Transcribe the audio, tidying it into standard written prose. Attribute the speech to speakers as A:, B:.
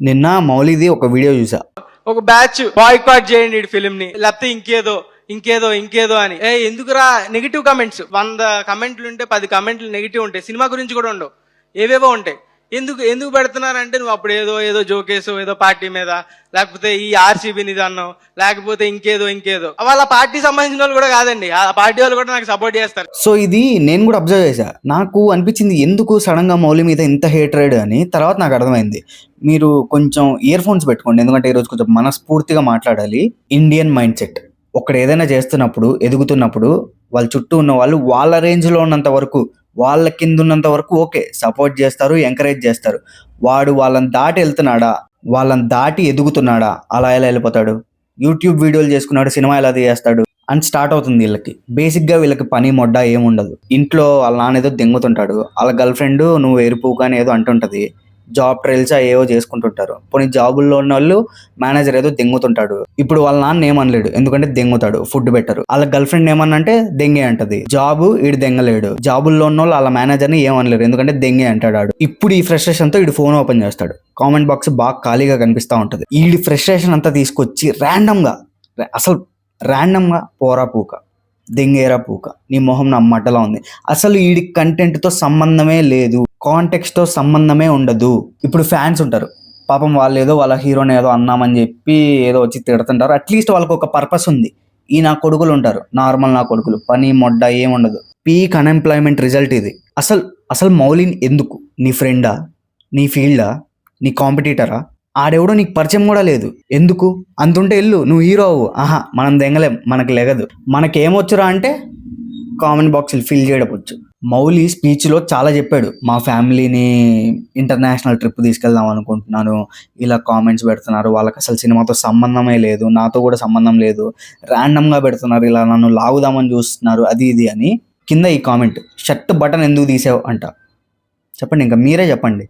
A: నిన్న మౌలిది ఒక వీడియో చూసా.
B: ఒక బ్యాచ్ బాయ్కాట్ చేయండి ఈ ఫిలిం ని, లేకపోతే ఇంకేదో అని. ఎందుకురా నెగిటివ్ కమెంట్స్? 100 కమెంట్లు ఉంటే 10 కమెంట్లు నెగిటివ్ ఉంటాయి. సినిమా గురించి కూడా ఉండవు, ఏవేవో ఉంటాయి. ఎందుకు పెడుతున్నారంటే నువ్వు అప్పుడు ఏదో జోకేసో, ఏదో పార్టీ మీద, లేకపోతే ఈ ఆర్సీబీని అన్నావు, లేకపోతే ఇంకేదో. వాళ్ళ పార్టీ సంబంధించిన వాళ్ళు కూడా కాదండి, ఆ పార్టీ వాళ్ళు కూడా నాకు సపోర్ట్ చేస్తారు.
A: సో ఇది నేను కూడా అబ్జర్వ్ చేశా. నాకు అనిపించింది ఎందుకు సడన్ గా మౌలి మీద ఇంత హేట్రేడ్ అని. తర్వాత నాకు అర్థమైంది, మీరు కొంచెం ఇయర్ ఫోన్స్ పెట్టుకోండి, ఎందుకంటే ఈరోజు కొంచెం మనస్ఫూర్తిగా మాట్లాడాలి. ఇండియన్ మైండ్ సెట్, ఒకడు ఏదైనా చేస్తున్నప్పుడు, ఎదుగుతున్నప్పుడు వాళ్ళ చుట్టూ ఉన్న వాళ్ళు వాళ్ళ రేంజ్లో ఉన్నంత వరకు, వాళ్ళ కింద ఉన్నంత వరకు ఓకే, సపోర్ట్ చేస్తారు, ఎంకరేజ్ చేస్తారు. వాడు వాళ్ళని దాటి వెళ్తున్నాడా, వాళ్ళని దాటి ఎదుగుతున్నాడా, అలా ఎలా వెళ్ళిపోతాడు? యూట్యూబ్ వీడియోలు చేసుకున్నాడు, సినిమా ఎలా తీయేస్తాడు అని స్టార్ట్ అవుతుంది వీళ్ళకి. బేసిక్గా వీళ్ళకి పని మొడ్డ ఏముండదు. ఇంట్లో వాళ్ళ నాన్న ఏదో దెంగుతుంటాడు, వాళ్ళ గర్ల్ ఫ్రెండ్ నువ్వు ఎరుపు కానీ ఏదో అంటుంటుంది, జాబ్ ట్రయల్స్ ఏవో చేసుకుంటుంటారు. కొన్ని జాబుల్లో ఉన్న వాళ్ళు మేనేజర్ ఏదో దెంగుతుంటాడు. ఇప్పుడు వాళ్ళ నాన్న ఏమనలేడు, ఎందుకంటే దెంగుతాడు, ఫుడ్ పెట్టరు. వాళ్ళ గర్ల్ ఫ్రెండ్ ఏమన్నంటే దెంగే అంటది. జాబు ఈడు దెంగలేడు. జాబుల్లో ఉన్న వాళ్ళు వాళ్ళ మేనేజర్ని ఏమనలేరు, ఎందుకంటే దెంగే అంటాడు. ఇప్పుడు ఈ ఫ్రస్ట్రేషన్ తో ఈడు ఫోన్ ఓపెన్ చేస్తాడు, కామెంట్ బాక్స్ బాగా ఖాళీగా కనిపిస్తూ ఉంటది. ఈ ఫ్రస్ట్రేషన్ అంతా తీసుకొచ్చి ర్యాండమ్ గా పోరా పూక, దెంగేరా పూక, నీ మొహం నా మట్టలా ఉంది. అసలు వీడి కంటెంట్ తో సంబంధమే లేదు, కాంటెక్స్ట్ తో సంబంధమే ఉండదు. ఇప్పుడు ఫ్యాన్స్ ఉంటారు పాపం, వాళ్ళు ఏదో వాళ్ళ హీరోని ఏదో అన్నామని చెప్పి ఏదో వచ్చి తిడుతుంటారు. అట్లీస్ట్ వాళ్ళకి ఒక పర్పస్ ఉంది. ఈ నా కొడుకులు ఉంటారు, నార్మల్ నా కొడుకులు, పని మొడ్డ ఏముండదు. పీక్ అన్ఎంప్లాయ్మెంట్ రిజల్ట్ ఇది. అసలు మౌలిన్ ఎందుకు? నీ ఫ్రెండా, నీ ఫీల్డా, నీ కాంపిటీటరా? ఆడెవడో నీకు పరిచయం కూడా లేదు. ఎందుకు అంతుంటే ఎల్లు, నువ్వు హీరో అవ్వు. మనం దెంగలేం, మనకు లెగదు. మనకేమొచ్చురా అంటే కామెంట్ బాక్స్లు ఫిల్ చేయడం వచ్చు. మౌలి స్పీచ్లో చాలా చెప్పాడు, మా ఫ్యామిలీని ఇంటర్నేషనల్ ట్రిప్ తీసుకెళ్దాం అనుకుంటున్నాను, ఇలా కామెంట్స్ పెడుతున్నారు, వాళ్ళకి అసలు సినిమాతో సంబంధమే లేదు, నాతో కూడా సంబంధం లేదు, ర్యాండమ్గా పెడుతున్నారు, ఇలా నన్ను లాగుదామని చూస్తున్నారు, అది ఇది అని. కింద ఈ కామెంట్, షర్ట్ బటన్ ఎందుకు తీసావు అంట. చెప్పండి, ఇంకా మీరే చెప్పండి.